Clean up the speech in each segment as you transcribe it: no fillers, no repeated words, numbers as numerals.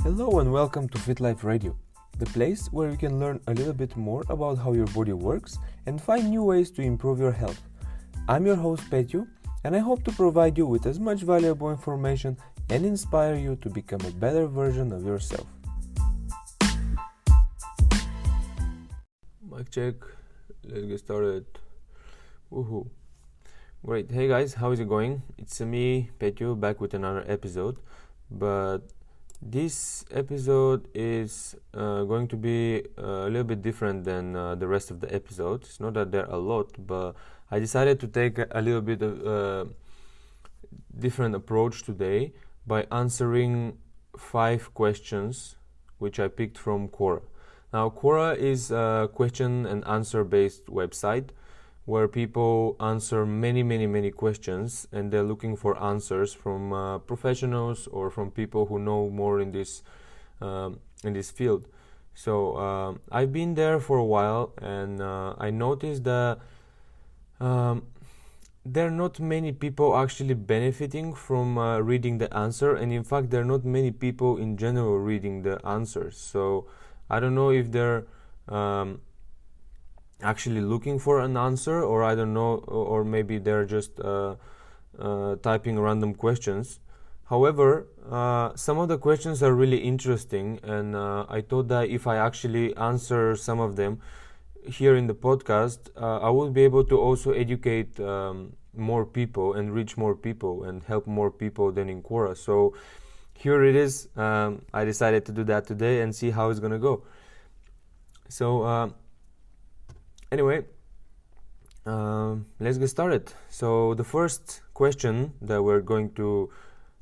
Hello and welcome to Fit Life Radio, the place where you can learn a little bit more about how your body works and find new ways to improve your health. I'm your host Petju, and I hope to provide you with as much valuable information and inspire you to become a better version of yourself. Mic check, let's get started. Woohoo. Great, hey guys, how is it going? It's me, Petju, back with another episode, but this episode is going to be a little bit different than the rest of the episodes. It's not that there are a lot, but I decided to take a little bit of a different approach today by answering 5 questions which I picked from Quora. Now, Quora is a question and answer based website where people answer many questions, and they're looking for answers from professionals or from people who know more in this field. So I've been there for a while, and I noticed that there are not many people actually benefiting from reading the answer, and in fact there are not many people in general reading the answers. So I don't know if they're actually looking for an answer, or I don't know, or maybe they're just typing random questions. However, some of the questions are really interesting, and I thought that if I actually answer some of them here in the podcast, I will be able to also educate more people and reach more people and help more people than in Quora. So here it is. I decided to do that today and see how it's gonna go. So anyway, let's get started. So the first question that we're going to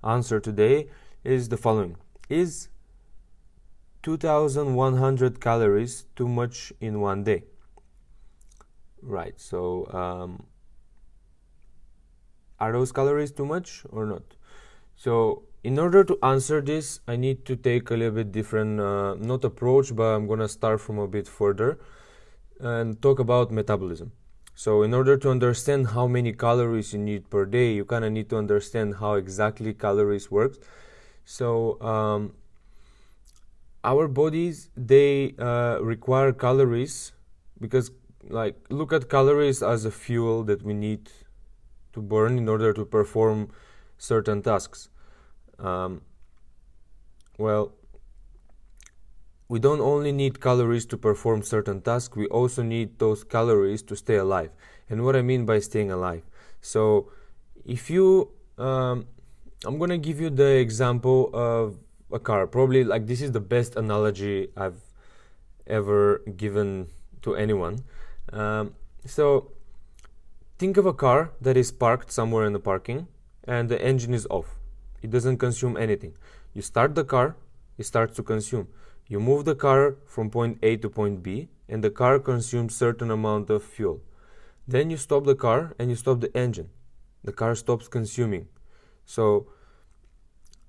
answer today is the following. Is 2,100 calories too much in one day? Right, so are those calories too much or not? So in order to answer this, I need to take a little bit different, not approach, but I'm gonna start from a bit further and talk about metabolism. So in order to understand how many calories you need per day, you kind of need to understand how exactly calories work. So our bodies, they require calories because, like, look at calories as a fuel that we need to burn in order to perform certain tasks. Well, we don't only need calories to perform certain tasks, we also need those calories to stay alive. And what I mean by staying alive, so if you I'm gonna give you the example of a car. Probably, like, this is the best analogy I've ever given to anyone. So think of a car that is parked somewhere in the parking and the engine is off. It doesn't consume anything. You start the car, it starts to consume. You move the car from point A to point B, and the car consumes certain amount of fuel. Then you stop the car and you stop the engine. The car stops consuming. So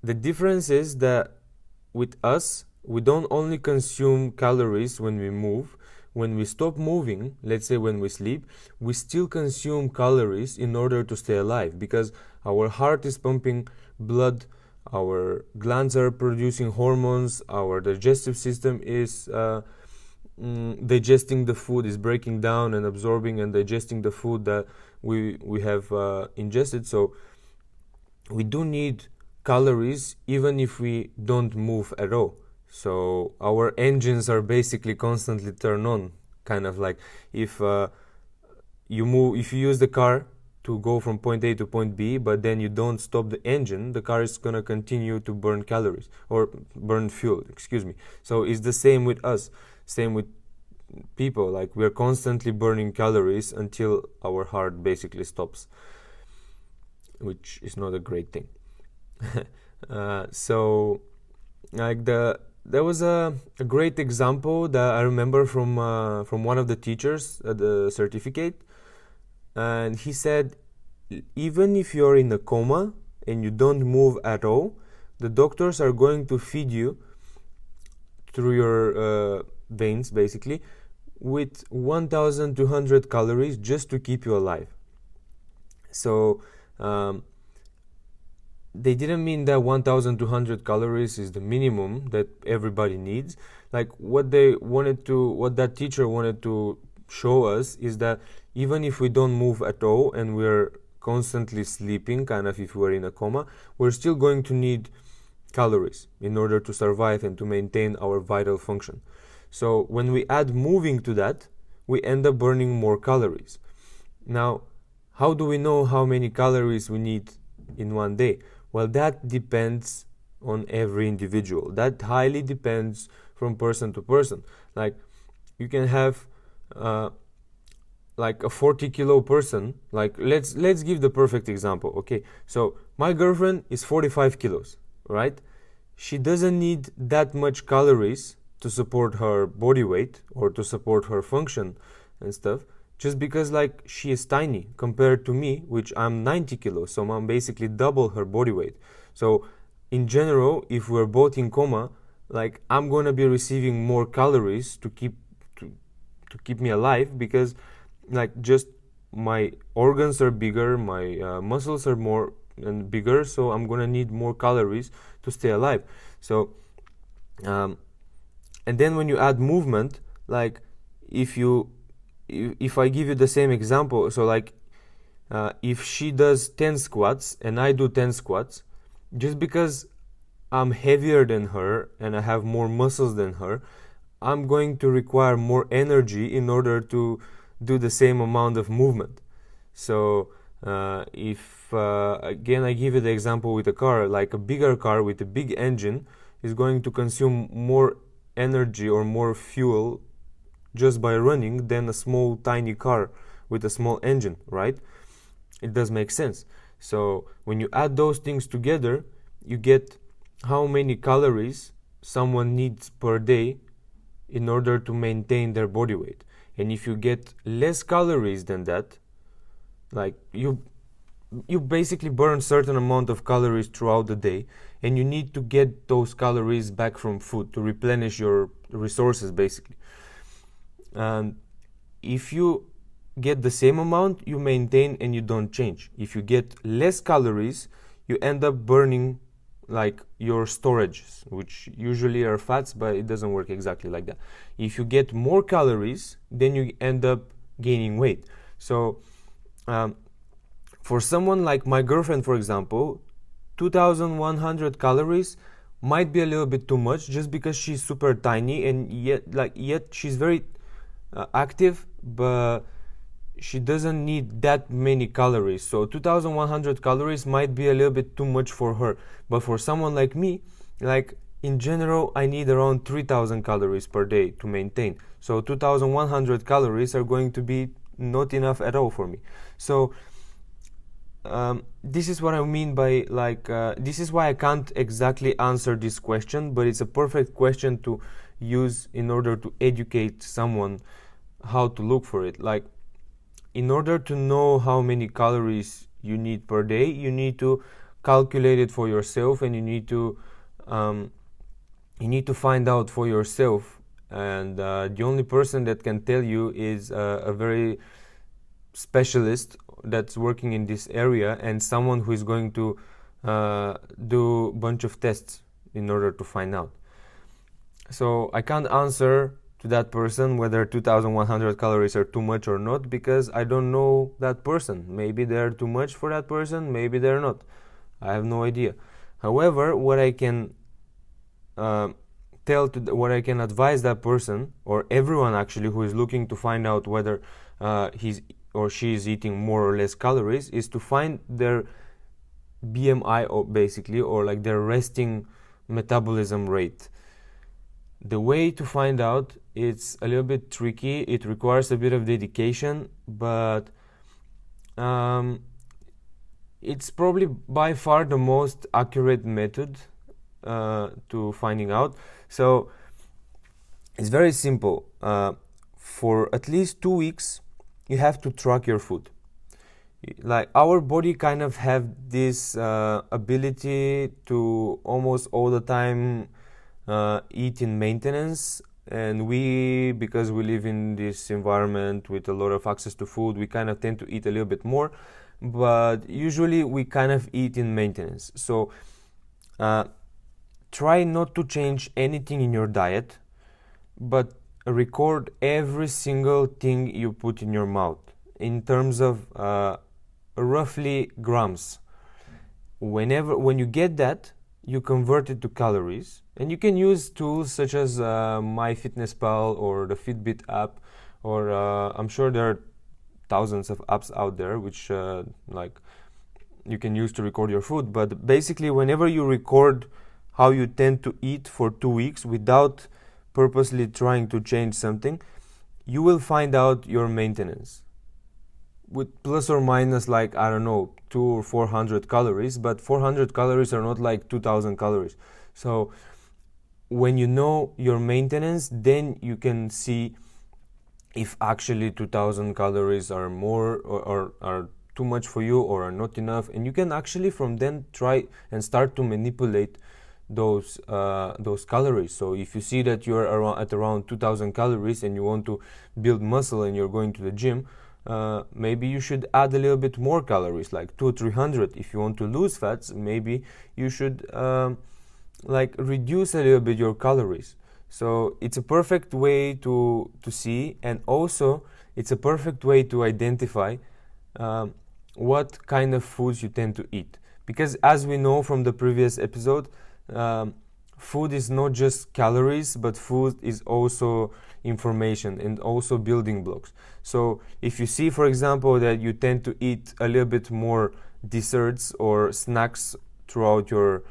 the difference is that with us, we don't only consume calories when we move. When we stop moving, let's say when we sleep, we still consume calories in order to stay alive, because our heart is pumping blood, our glands are producing hormones, our digestive system is digesting the food, is breaking down and absorbing and digesting the food that we have ingested. So we do need calories even if we don't move at all. So our engines are basically constantly turned on, kind of like if you use the car to go from point A to point B, but then you don't stop the engine, the car is going to continue to burn calories, or burn fuel, excuse me. So it's the same with us, same with people. Like, we're constantly burning calories until our heart basically stops, which is not a great thing. So like there was a great example that I remember from one of the teachers at the certificate. And he said, even if you're in a coma and you don't move at all, the doctors are going to feed you through your veins, basically, with 1,200 calories just to keep you alive. So they didn't mean that 1200 calories is the minimum that everybody needs. Like what that teacher wanted to show us is that even if we don't move at all and we're constantly sleeping, kind of if we're in a coma, we're still going to need calories in order to survive and to maintain our vital function. So when we add moving to that, we end up burning more calories. Now, how do we know how many calories we need in one day? Well, that depends on every individual. That highly depends from person to person. Like, you can have like a 40-kilo person. Like, let's give the perfect example. Okay, so my girlfriend is 45 kilos, right? She doesn't need that much calories to support her body weight or to support her function and stuff, just because like she is tiny compared to me, which I'm 90 kilos, so I'm basically double her body weight. So in general, if we're both in coma, like I'm gonna be receiving more calories to keep me alive, because like just my organs are bigger, my muscles are more and bigger, so I'm gonna need more calories to stay alive. So and then when you add movement, like if I give you the same example, so like if she does 10 squats and I do 10 squats, just because I'm heavier than her and I have more muscles than her, I'm going to require more energy in order to do the same amount of movement. So if again I give you the example with a car, like a bigger car with a big engine is going to consume more energy or more fuel just by running than a small tiny car with a small engine, right? It does make sense. So when you add those things together, you get how many calories someone needs per day in order to maintain their body weight. And if you get less calories than that, like you basically burn certain amount of calories throughout the day, and you need to get those calories back from food to replenish your resources basically. And if you get the same amount, you maintain and you don't change. If you get less calories, you end up burning like your storages, which usually are fats, but it doesn't work exactly like that. If you get more calories, then you end up gaining weight. So for someone like my girlfriend, for example, 2100 calories might be a little bit too much, just because she's super tiny and yet she's very active, but she doesn't need that many calories. So 2100 calories might be a little bit too much for her, but for someone like me, like in general, I need around 3000 calories per day to maintain. So 2100 calories are going to be not enough at all for me. So this is what I mean by like this is why I can't exactly answer this question, but it's a perfect question to use in order to educate someone how to look for it. Like, in order to know how many calories you need per day, you need to calculate it for yourself, and you need to find out for yourself. And the only person that can tell you is a very specialist that's working in this area, and someone who is going to do a bunch of tests in order to find out. So I can't answer to that person whether 2100 calories are too much or not, because I don't know that person. Maybe they're too much for that person, maybe they're not. I have no idea. However, what I can what I can advise that person, or everyone actually who is looking to find out whether he's or she is eating more or less calories, is to find their BMI, or basically, or like their resting metabolism rate. The way to find out, it's a little bit tricky. It requires a bit of dedication, but it's probably by far the most accurate method to finding out. So it's very simple. For at least 2 weeks, you have to track your food. Like, our body kind of have this ability to almost all the time eat in maintenance, and because we live in this environment with a lot of access to food, we kind of tend to eat a little bit more. but usually we kind of eat in maintenance. So try not to change anything in your diet, but record every single thing you put in your mouth in terms of roughly grams. When you get that, you convert it to calories, and you can use tools such as MyFitnessPal or the Fitbit app, or I'm sure there are thousands of apps out there which like you can use to record your food. But basically, whenever you record how you tend to eat for 2 weeks without purposely trying to change something, you will find out your maintenance with plus or minus, like, I don't know, 200 or 400 calories, but 400 calories are not like 2000 calories. So when you know your maintenance, then you can see if actually 2000 calories are more or are too much for you or are not enough, and you can actually from then try and start to manipulate those calories. So if you see that you're around 2000 calories and you want to build muscle and you're going to the gym, maybe you should add a little bit more calories, like 200-300. If you want to lose fats, maybe you should like reduce a little bit your calories. So it's a perfect way to see, and also it's a perfect way to identify what kind of foods you tend to eat. Because as we know from the previous episode, food is not just calories, but food is also information and also building blocks. So if you see, for example, that you tend to eat a little bit more desserts or snacks throughout your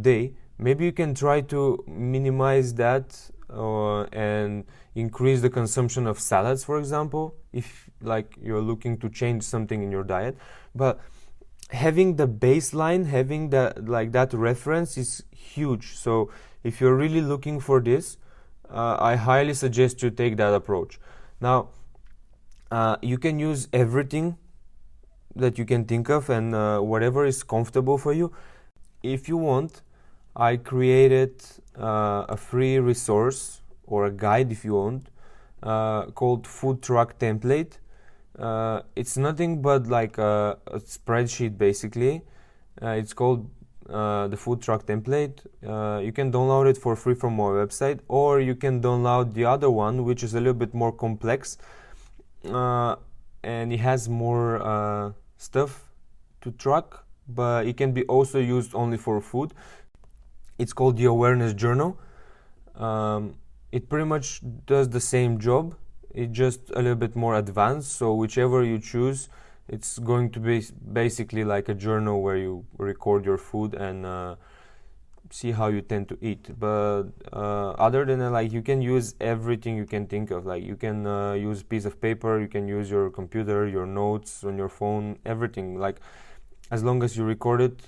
day, maybe you can try to minimize that and increase the consumption of salads, for example, if like you're looking to change something in your diet. But having the baseline, having that reference is huge. So if you're really looking for this, I highly suggest you take that approach. Now, you can use everything that you can think of and whatever is comfortable for you. If you want, I created a free resource or a guide, if you want, called Food Truck Template. It's nothing but like a spreadsheet, basically. It's called the Food Truck Template. You can download it for free from my website, or you can download the other one, which is a little bit more complex, and it has more stuff to track, but it can be also used only for food. It's called the Awareness Journal. It pretty much does the same job. It's just a little bit more advanced. So whichever you choose, it's going to be basically like a journal where you record your food and see how you tend to eat. But other than that, like, you can use everything you can think of. Like, you can use a piece of paper, you can use your computer, your notes on your phone, everything. Like, as long as you record it,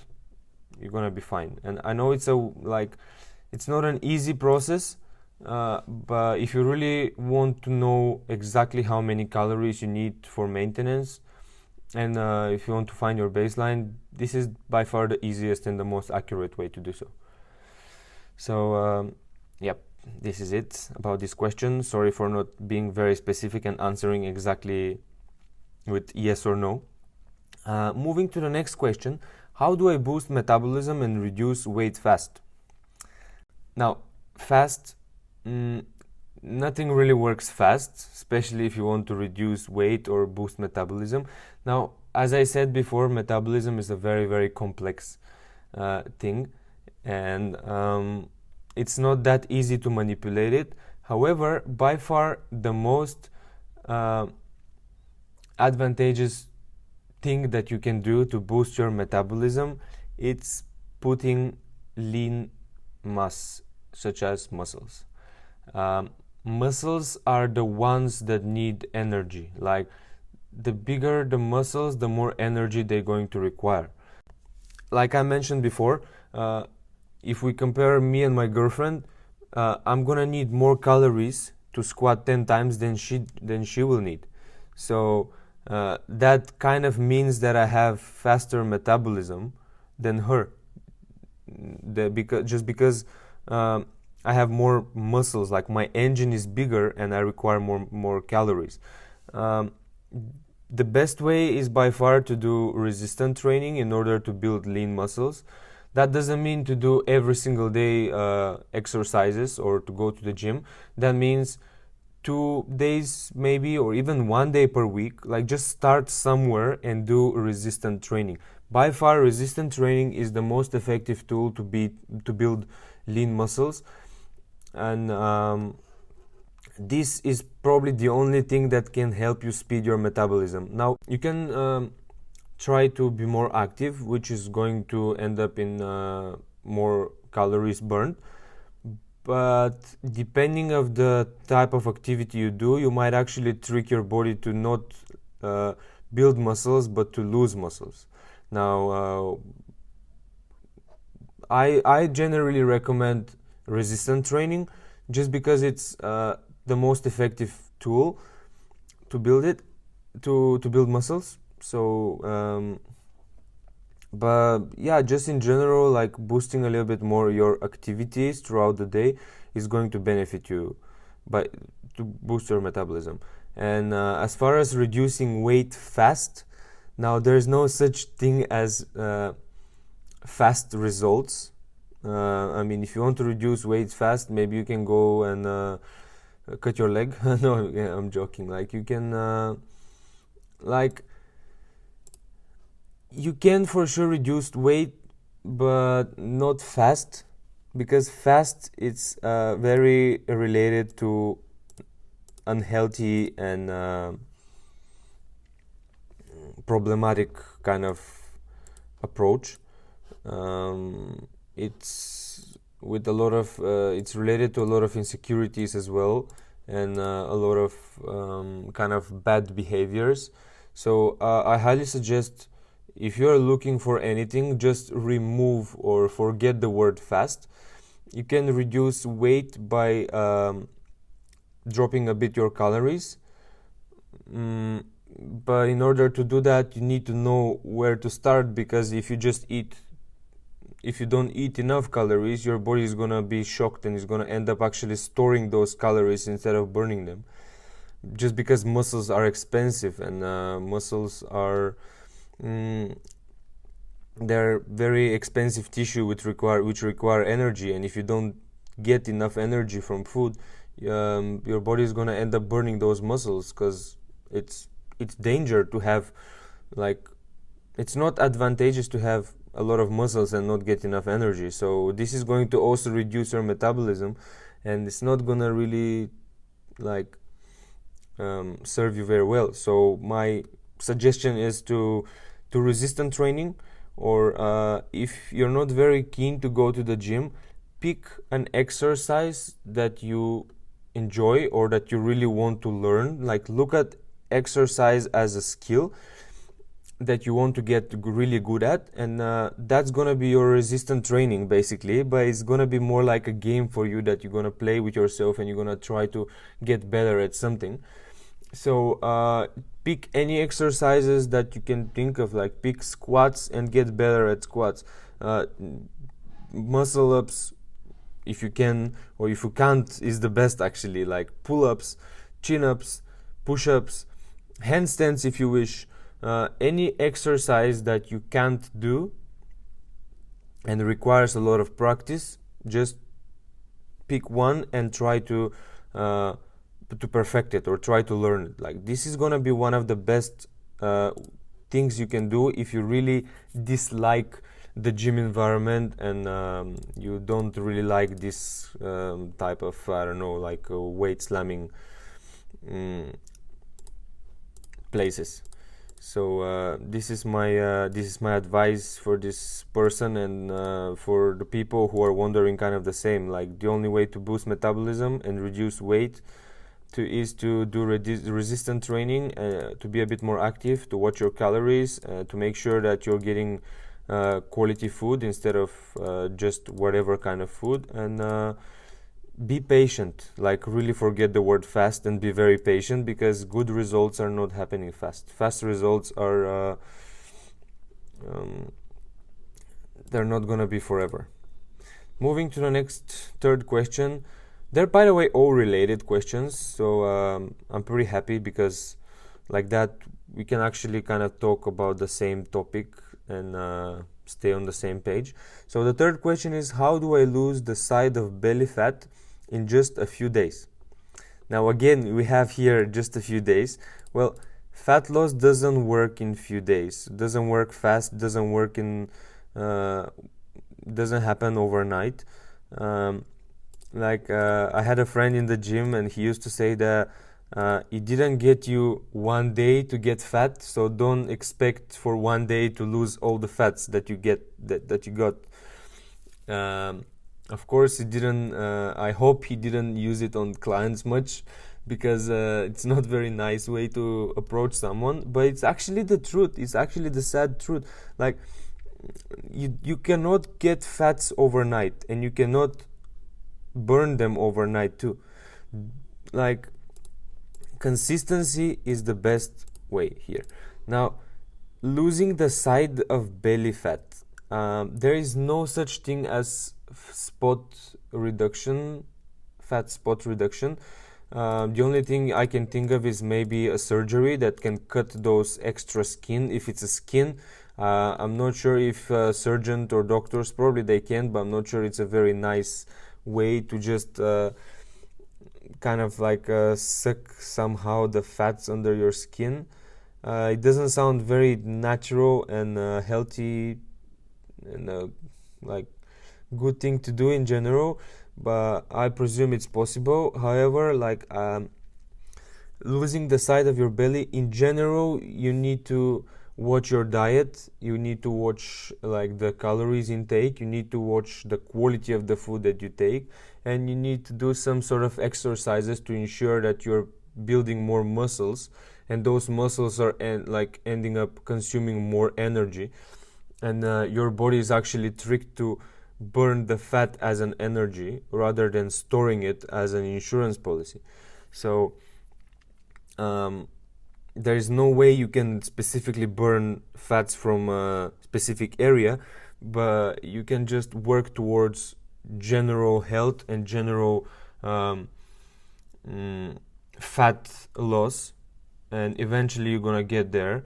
you're gonna be fine. And I know it's not an easy process, but if you really want to know exactly how many calories you need for maintenance, and if you want to find your baseline, this is by far the easiest and the most accurate way to do so. So yep, this is it about this question. Sorry for not being very specific and answering exactly with yes or no. Moving to the next question: how do I boost metabolism and reduce weight fast? Now, fast, nothing really works fast, especially if you want to reduce weight or boost metabolism. Now, as I said before, metabolism is a very, very complex thing, and it's not that easy to manipulate it. However, by far the most advantageous thing that you can do to boost your metabolism, it's putting lean mass, such as muscles. Muscles are the ones that need energy. Like, the bigger the muscles, the more energy they're going to require. Like I mentioned before, if we compare me and my girlfriend, I'm gonna need more calories to squat 10 times than she will need. So that kind of means that I have faster metabolism than her, because I have more muscles. Like, my engine is bigger and I require more calories. the best way is by far to do resistance training in order to build lean muscles. That doesn't mean to do every single day exercises or to go to the gym. That means 2 days maybe, or even 1 day per week. Like, just start somewhere and do resistance training. By far, resistance training is the most effective tool to build lean muscles, and this is probably the only thing that can help you speed your metabolism. Now, you can try to be more active, which is going to end up in more calories burned. But depending of the type of activity you do, you might actually trick your body to not build muscles, but to lose muscles. Now, I generally recommend resistance training just because it's the most effective tool to build muscles. So but yeah, just in general, like, boosting a little bit more your activities throughout the day is going to benefit you to boost your metabolism. And as far as reducing weight fast, now there's no such thing as fast results. I mean, if you want to reduce weight fast, maybe you can go and cut your leg. No, yeah, I'm joking. Like, you can you can for sure reduce weight, but not fast, because fast it's very related to unhealthy and problematic kind of approach. It's with a lot of it's related to a lot of insecurities as well, and a lot of kind of bad behaviors. So I highly suggest, if you're looking for anything, just remove or forget the word fast. You can reduce weight by dropping a bit your calories. But in order to do that, you need to know where to start, because if you don't eat enough calories, your body is gonna be shocked and is gonna end up actually storing those calories instead of burning them. Just because muscles are expensive, and muscles are they're very expensive tissue which require energy, and if you don't get enough energy from food, your body is gonna end up burning those muscles, because it's danger to have, like, it's not advantageous to have a lot of muscles and not get enough energy. So this is going to also reduce your metabolism, and it's not gonna really like serve you very well. So my suggestion is to resistance training, or if you're not very keen to go to the gym, pick an exercise that you enjoy or that you really want to learn. Like, look at exercise as a skill that you want to get really good at, and that's gonna be your resistance training basically. But it's gonna be more like a game for you that you're gonna play with yourself, and you're gonna try to get better at something. So pick any exercises that you can think of, like pick squats and get better at squats, muscle ups if you can, or if you can't is the best actually, like pull-ups, chin-ups, push-ups, handstands if you wish. Any exercise that you can't do and requires a lot of practice, just pick one and try to perfect it, or try to learn it. Like, this is gonna be one of the best things you can do if you really dislike the gym environment, and you don't really like this type of, I don't know, like weight slamming places. So this is my advice for this person, and for the people who are wondering kind of the same. Like, the only way to boost metabolism and reduce weight is to do resistance training, to be a bit more active, to watch your calories, to make sure that you're getting quality food instead of just whatever kind of food, and be patient. Like, really forget the word fast and be very patient, because good results are not happening fast. Fast results are they're not gonna be forever. Moving to the next third question. They're, by the way, all related questions, so I'm pretty happy, because like that we can actually kind of talk about the same topic and stay on the same page. So the third question is, how do I lose the side of belly fat in just a few days? Now again, we have here just a few days. Well, fat loss doesn't work in few days. It doesn't work fast. Doesn't work in doesn't happen overnight. I had a friend in the gym, and he used to say that it didn't get you one day to get fat, so don't expect for one day to lose all the fats that you got. Of course, he didn't. I hope he didn't use it on clients much, because it's not very nice way to approach someone. But it's actually the truth. It's actually the sad truth. Like, you cannot get fats overnight, and you cannot burn them overnight too. Like, consistency is the best way here. Now, losing the side of belly fat. There is no such thing as fat spot reduction. The only thing I can think of is maybe a surgery that can cut those extra skin if it's a skin. I'm not sure if surgeons or doctors, probably they can, but I'm not sure it's a very nice way to just kind of like suck somehow the fats under your skin. It doesn't sound very natural and healthy and like good thing to do in general, but I presume it's possible. However, like losing the side of your belly in general, you need to watch your diet. You need to watch like the calories intake. You need to watch the quality of the food that you take, and you need to do some sort of exercises to ensure that you're building more muscles, and those muscles are ending up consuming more energy, and your body is actually tricked to burn the fat as an energy rather than storing it as an insurance policy. So there is no way you can specifically burn fats from a specific area, but you can just work towards general health and general fat loss, and eventually you're gonna get there.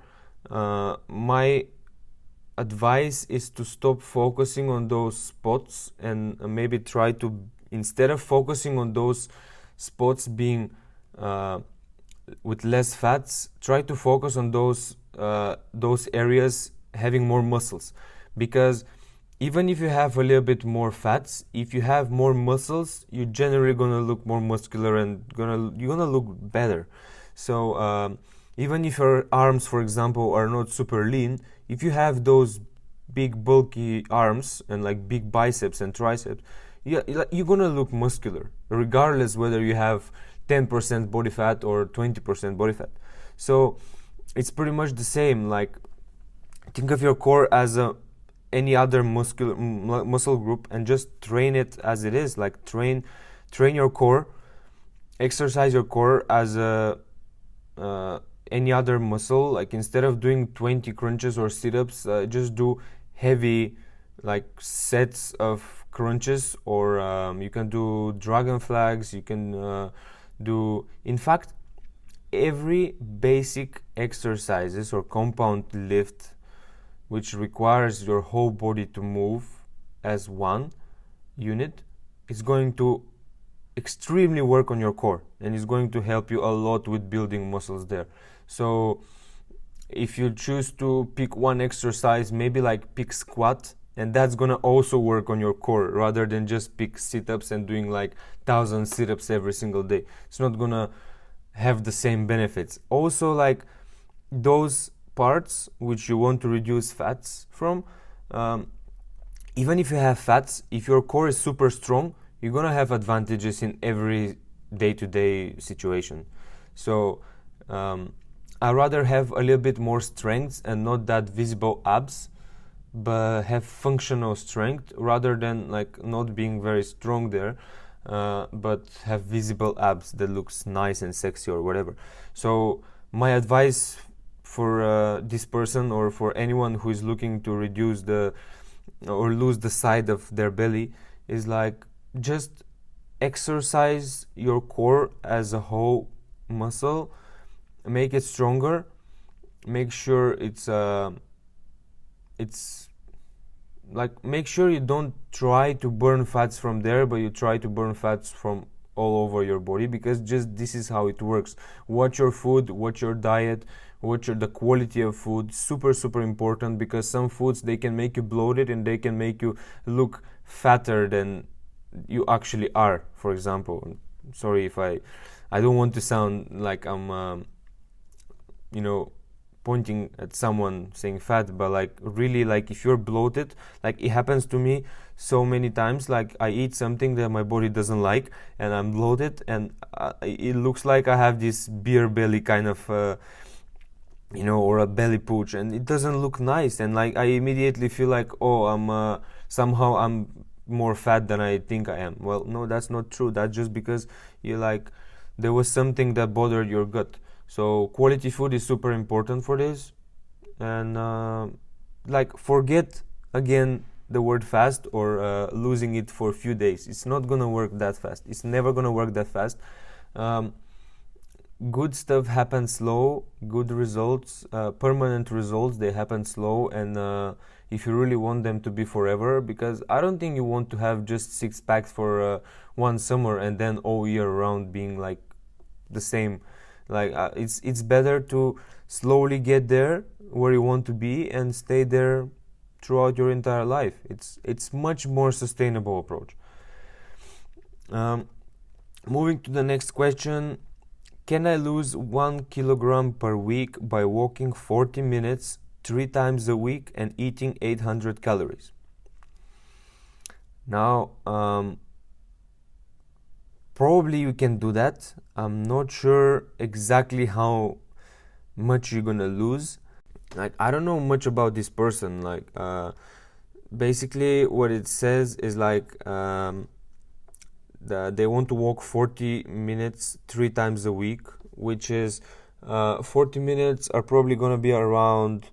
My advice is to stop focusing on those spots, and maybe try to, instead of focusing on those spots being with less fats, try to focus on those areas having more muscles, because even if you have a little bit more fats, if you have more muscles, you're generally gonna look more muscular and you're gonna look better. So even if your arms, for example, are not super lean, if you have those big bulky arms and like big biceps and triceps, you're gonna look muscular regardless whether you have 10% body fat or 20% body fat. So it's pretty much the same. Like, think of your core as any other muscle group, and just train it as it is. Like, train your core, exercise your core as any other muscle. Like, instead of doing 20 crunches or sit-ups, just do heavy like sets of crunches, or you can do dragon flags. You can do, in fact, every basic exercises or compound lift which requires your whole body to move as one unit is going to extremely work on your core, and is going to help you a lot with building muscles there. So if you choose to pick one exercise, maybe like pick squat, and that's gonna also work on your core, rather than just pick sit-ups and doing like 1,000 sit-ups every single day. It's not gonna have the same benefits. Also, like, those parts which you want to reduce fats from, even if you have fats, if your core is super strong, you're gonna have advantages in every day-to-day situation. So I rather have a little bit more strength and not that visible abs, but have functional strength, rather than like not being very strong there, but have visible abs that looks nice and sexy or whatever. So my advice for this person, or for anyone who is looking to reduce or lose the side of their belly, is like, just exercise your core as a whole muscle, make it stronger, make sure it's like, make sure you don't try to burn fats from there, but you try to burn fats from all over your body, because just this is how it works. Watch your food, watch your diet, watch the quality of food. Super important, because some foods, they can make you bloated and they can make you look fatter than you actually are. For example, sorry if I don't want to sound like I'm pointing at someone saying fat, but like really, like if you're bloated, like it happens to me so many times, like I eat something that my body doesn't like and I'm bloated, and it looks like I have this beer belly kind of or a belly pooch, and it doesn't look nice, and like I immediately feel like, oh, I'm somehow I'm more fat than I think I am. Well, no, that's not true. That's just because there was something that bothered your gut. So quality food is super important for this, and forget again the word fast or losing it for a few days. It's not gonna work that fast. It's never gonna work that fast. Good stuff happens slow. Good results, permanent results, they happen slow, and if you really want them to be forever, because I don't think you want to have just 6-packs for one summer and then all year round being like the same. It's better to slowly get there where you want to be and stay there throughout your entire life. It's much more sustainable approach. Moving to the next question: can I lose 1 kilogram per week by walking 40 minutes 3 times a week and eating 800 calories? Now, probably you can do that. I'm not sure exactly how much you're gonna lose. Like, I don't know much about this person. Like, basically what it says is like they want to walk 40 minutes 3 times a week, which is 40 minutes are probably gonna be around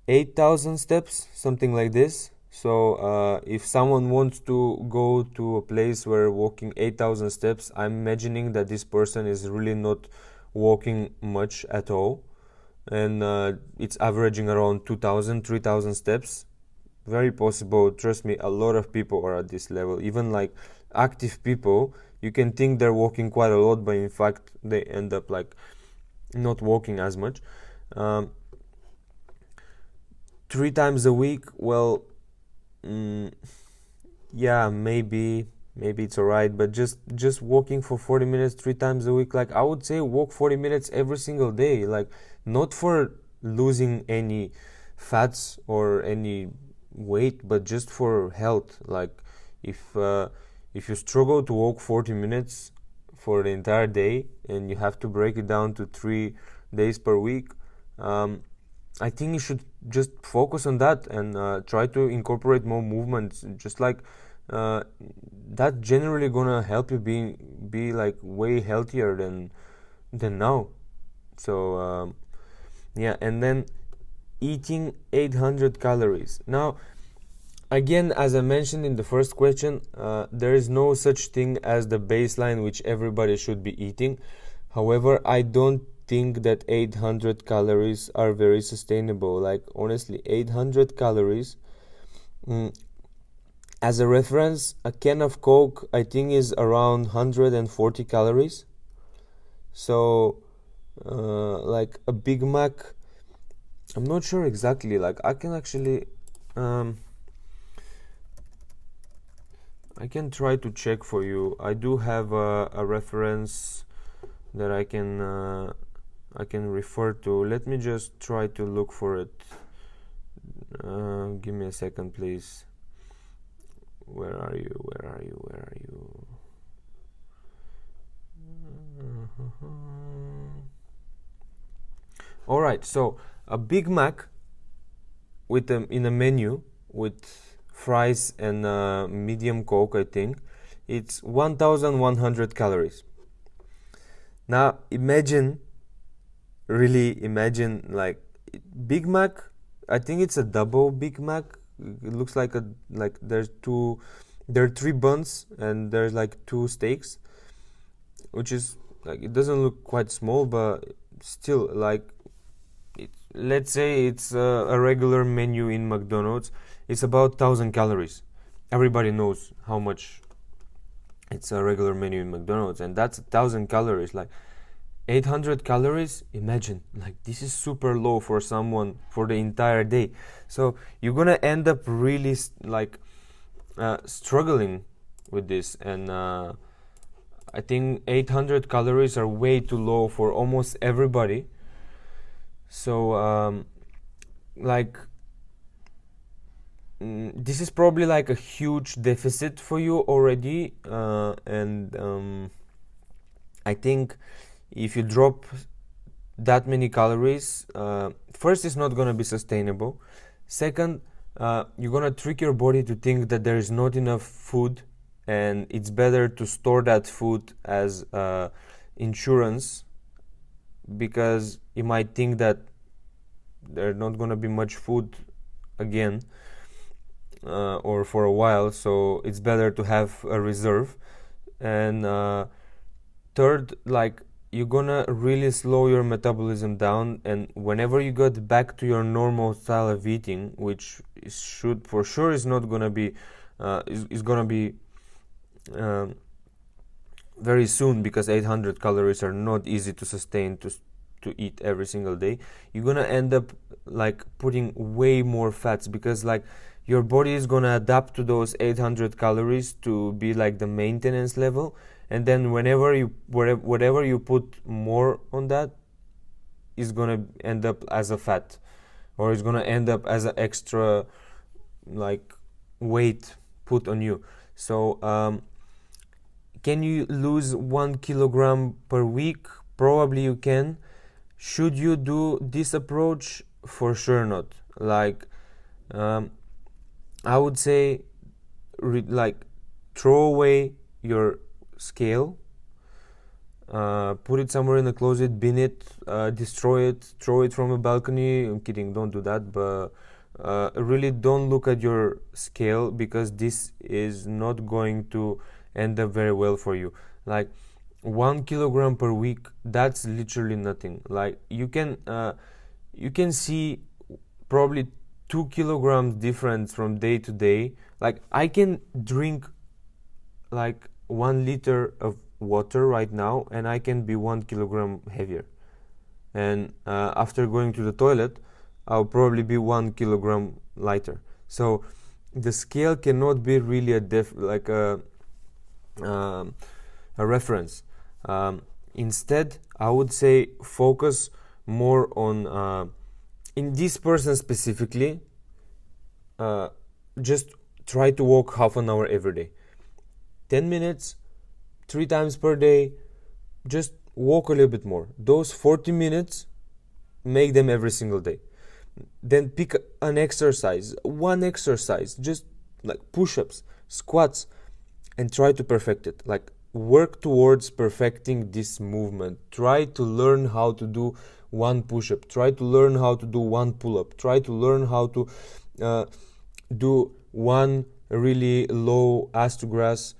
8,000 steps, something like this. So if someone wants to go to a place where walking 8,000 steps, I'm imagining that this person is really not walking much at all, and it's averaging around 2,000, 3,000 steps. Very possible. Trust me, a lot of people are at this level. Even like active people, you can think they're walking quite a lot, but in fact they end up like not walking as much. 3 times a week, well, yeah, maybe it's alright, but just walking for 40 minutes 3 times a week, like I would say walk 40 minutes every single day, like not for losing any fats or any weight, but just for health. Like if you struggle to walk 40 minutes for the entire day and you have to break it down to 3 days per week, I think you should just focus on that and try to incorporate more movements. Just like that generally gonna help you be like way healthier than now. So yeah, and then eating 800 calories. Now, again, as I mentioned in the first question, there is no such thing as the baseline which everybody should be eating. However, I don't think that 800 calories are very sustainable. Like, honestly, 800 calories. As a reference, a can of Coke, I think, is around 140 calories. So, like a Big Mac, I'm not sure exactly. Like, I can actually, I can try to check for you. I do have a reference that I can refer to. Let me just try to look for it. Give me a second, please. Where are you? All right, so a Big Mac with in a menu with fries and medium Coke, I think, it's 1,100 calories. Now imagine like Big Mac. I think it's a double Big Mac. It looks like there are 3 buns and there's like 2 steaks, which is like, it doesn't look quite small, but still, like, let's say it's a regular menu in McDonald's, it's about 1,000 calories. Everybody knows how much it's a regular menu in McDonald's, and that's 1,000 calories. Like 800 calories, imagine, like this is super low for someone for the entire day. So you're gonna end up really struggling with this, and I think 800 calories are way too low for almost everybody. So this is probably like a huge deficit for you already, and I think if you drop that many calories, first, it's not going to be sustainable. Second, you're going to trick your body to think that there is not enough food, and it's better to store that food as insurance, because you might think that there's not going to be much food again or for a while, so it's better to have a reserve. And third, like, you're gonna really slow your metabolism down, and whenever you get back to your normal style of eating, which should for sure is not gonna be is gonna be very soon, because 800 calories are not easy to sustain to eat every single day. You're gonna end up like putting way more fats, because like your body is gonna adapt to those 800 calories to be like the maintenance level, and then whatever you put more on that is gonna end up as a fat, or it's gonna end up as an extra like weight put on you. So can you lose 1 kilogram per week? Probably you can. Should you do this approach? For sure not. Like I would say throw away your scale, put it somewhere in the closet, bin it, destroy it, throw it from a balcony. I'm kidding, don't do that, but really don't look at your scale, because this is not going to end up very well for you. Like 1 kilogram per week, that's literally nothing. Like you can see probably 2 kilograms difference from day to day. Like I can drink like 1 liter of water right now, and I can be 1 kilogram heavier, and after going to the toilet I'll probably be 1 kilogram lighter. So the scale cannot be really a reference. Instead, I would say focus more on in this person specifically, just try to walk half an hour every day. 10 minutes, 3 times per day, just walk a little bit more. Those 40 minutes, make them every single day. Then pick an exercise, one exercise, just like push-ups, squats, and try to perfect it. Like work towards perfecting this movement. Try to learn how to do 1 push-up. Try to learn how to do 1 pull-up. Try to learn how to do 1 really low ass to grass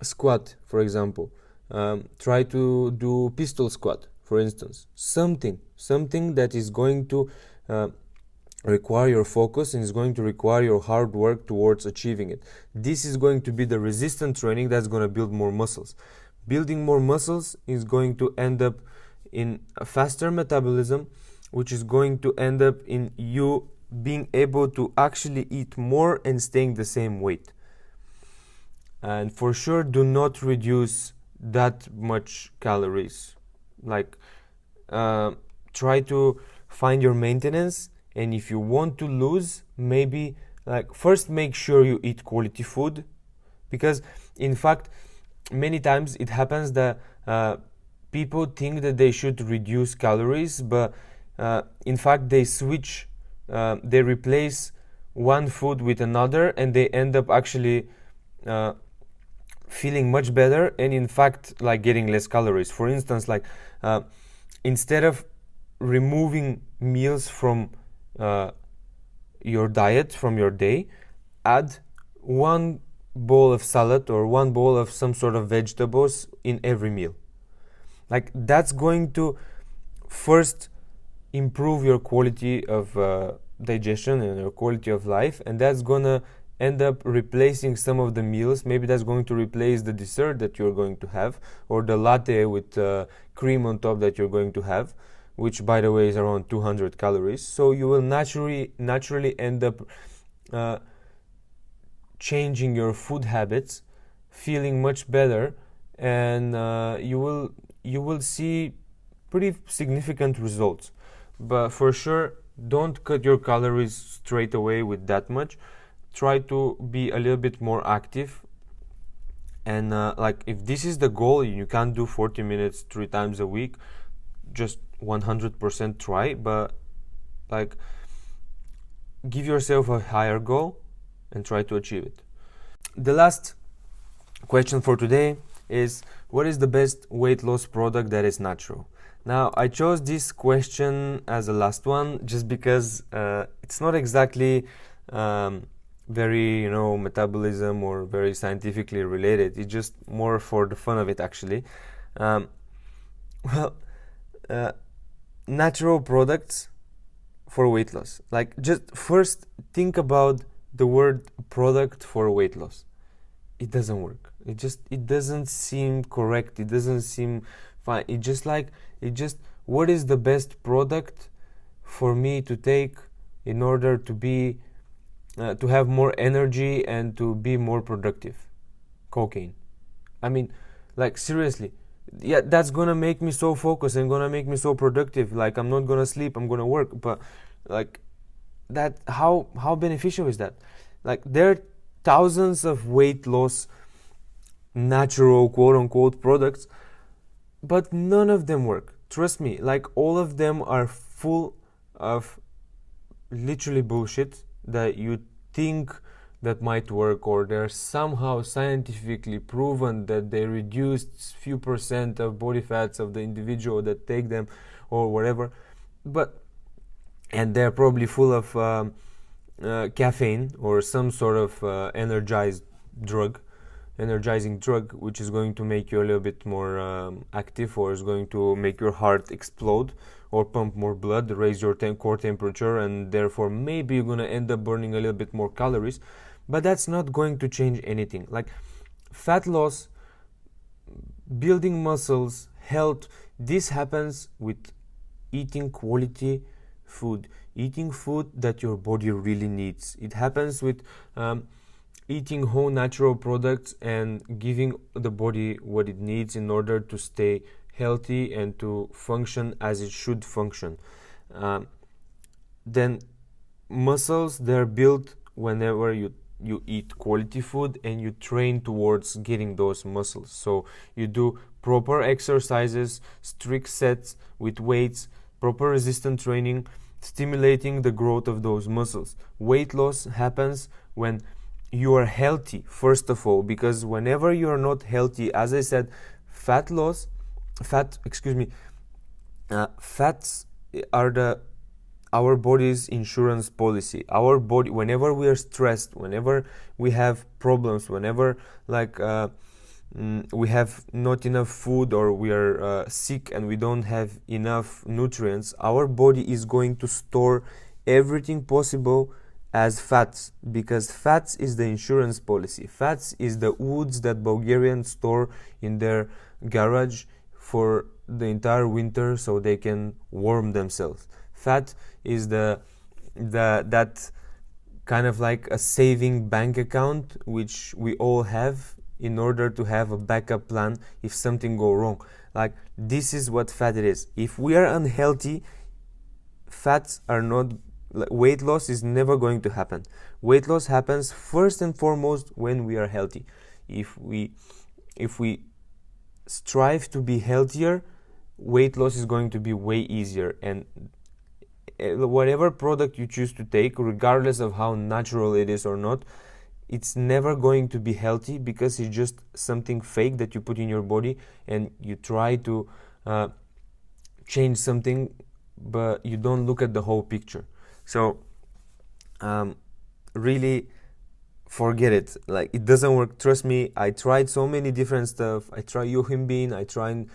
squat, for example. Try to do pistol squat, for instance. Something that is going to require your focus and is going to require your hard work towards achieving it. This is going to be the resistance training that's going to build more muscles. Building more muscles is going to end up in a faster metabolism, which is going to end up in you being able to actually eat more and staying the same weight. And for sure, do not reduce that much calories. Like try to find your maintenance, and if you want to lose, maybe like first make sure you eat quality food, because in fact many times it happens that people think that they should reduce calories, but in fact they switch, they replace one food with another, and they end up actually feeling much better, and in fact like getting less calories. For instance, like instead of removing meals from your diet, from your day, add 1 bowl of salad or 1 bowl of some sort of vegetables in every meal. Like that's going to first improve your quality of digestion and your quality of life, and that's gonna end up replacing some of the meals. Maybe that's going to replace the dessert that you're going to have, or the latte with cream on top that you're going to have, which by the way is around 200 calories. So you will naturally end up changing your food habits, feeling much better, and you will see pretty significant results. But for sure, don't cut your calories straight away with that much. Try to be a little bit more active, and like if this is the goal, you can't do 40 minutes 3 times a week, just 100% try, but like give yourself a higher goal and try to achieve it. The last question for today is, what is the best weight loss product that is natural? Now, I chose this question as the last one just because it's not exactly very, metabolism or very scientifically related. It's just more for the fun of it, actually. Natural products for weight loss. Like, just first think about the word product for weight loss. It doesn't work. It doesn't seem correct. It doesn't seem fine. What is the best product for me to take in order to be to have more energy and to be more productive? Cocaine. I mean, like, seriously, yeah, that's gonna make me so focused and gonna make me so productive. Like, I'm not gonna sleep, I'm gonna work. But like, that, how beneficial is that? Like, there are thousands of weight loss natural quote unquote products, but none of them work. Trust me, like, all of them are full of literally bullshit that you think that might work, or they're somehow scientifically proven that they reduced few percent of body fats of the individual that take them, or whatever. And they're probably full of caffeine or some sort of energizing drug, which is going to make you a little bit more active, or is going to make your heart explode or pump more blood, raise your core temperature, and therefore maybe you're going to end up burning a little bit more calories. But that's not going to change anything. Like, fat loss, building muscles, health, this happens with eating quality food, eating food that your body really needs. It happens with eating whole natural products and giving the body what it needs in order to stay healthy and to function as it should function. Then muscles, they're built whenever you eat quality food and you train towards getting those muscles. So you do proper exercises, strict sets with weights, proper resistance training, stimulating the growth of those muscles. Weight loss happens when you are healthy, first of all, because whenever you are not healthy, as I said, fats are our body's insurance policy. Our body, whenever we are stressed, whenever we have problems, whenever we have not enough food, or we are sick and we don't have enough nutrients, our body is going to store everything possible as fats, because fats is the insurance policy. Fats is the woods that Bulgarians store in their garage for the entire winter so they can warm themselves. Fat is that kind of like a saving bank account which we all have in order to have a backup plan if something go wrong. Like, this is what fat is. If we are unhealthy, fats are not, weight loss is never going to happen. Weight loss happens first and foremost when we are healthy. If we strive to be healthier, weight loss is going to be way easier. And whatever product you choose to take, regardless of how natural it is or not, it's never going to be healthy, because it's just something fake that you put in your body and you try to change something, but you don't look at the whole picture. So really forget it. Like, it doesn't work. Trust me, I tried so many different stuff. I tried yohimbine, I tried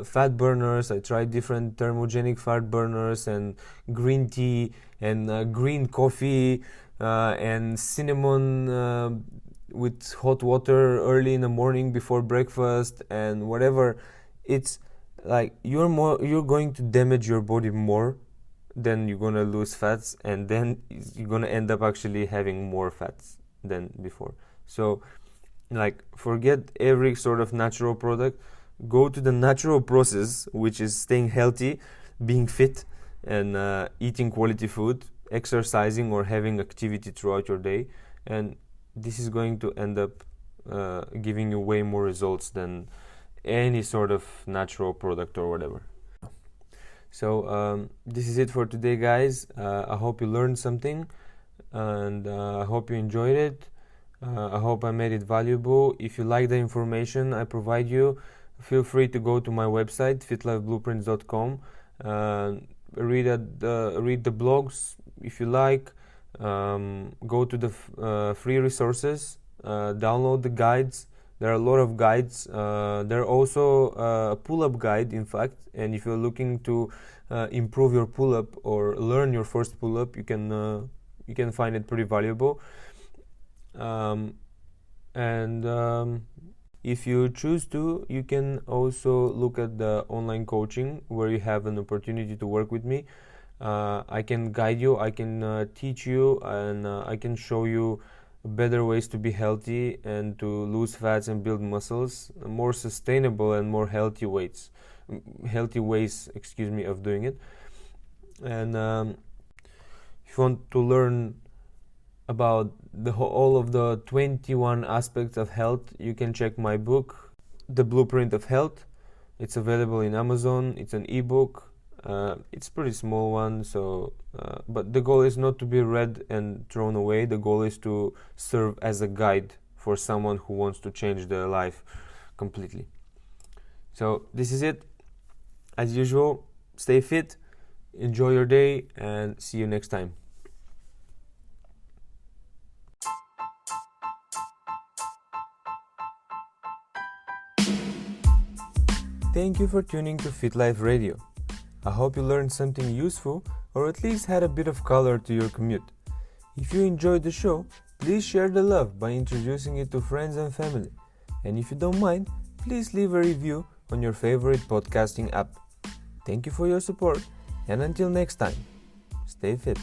fat burners, I tried different thermogenic fat burners, and green tea, and green coffee, and cinnamon with hot water early in the morning before breakfast, and whatever. It's like you're going to damage your body more than you're gonna lose fats, and then you're gonna end up actually having more fats than before. So, like, forget every sort of natural product. Go to the natural process, which is staying healthy, being fit, and eating quality food, exercising, or having activity throughout your day. And this is going to end up giving you way more results than any sort of natural product or whatever. So this is it for today, guys. I hope you learned something, and I hope you enjoyed it. I hope I made it valuable. If you like the information I provide you, feel free to go to my website, fitlifeblueprints.com. Read the blogs if you like. Go to the free resources. Download the guides. There are a lot of guides. There are also a pull-up guide, in fact. And if you're looking to improve your pull-up or learn your first pull-up, you can find it pretty valuable. If you choose to, you can also look at the online coaching, where you have an opportunity to work with me. I can guide you, I can teach you, and I can show you better ways to be healthy and to lose fats and build muscles, more sustainable and more healthy ways, of doing it. And if you want to learn about all of the 21 aspects of health, you can check my book, The Blueprint of Health. It's available in Amazon. It's an ebook. It's a pretty small one, so but the goal is not to be read and thrown away. The goal is to serve as a guide for someone who wants to change their life completely. So this is it. As usual, stay fit, enjoy your day, and see you next time. Thank you for tuning to Fit Life Radio. I hope you learned something useful, or at least had a bit of color to your commute. If you enjoyed the show, please share the love by introducing it to friends and family. And if you don't mind, please leave a review on your favorite podcasting app. Thank you for your support, and until next time, stay fit.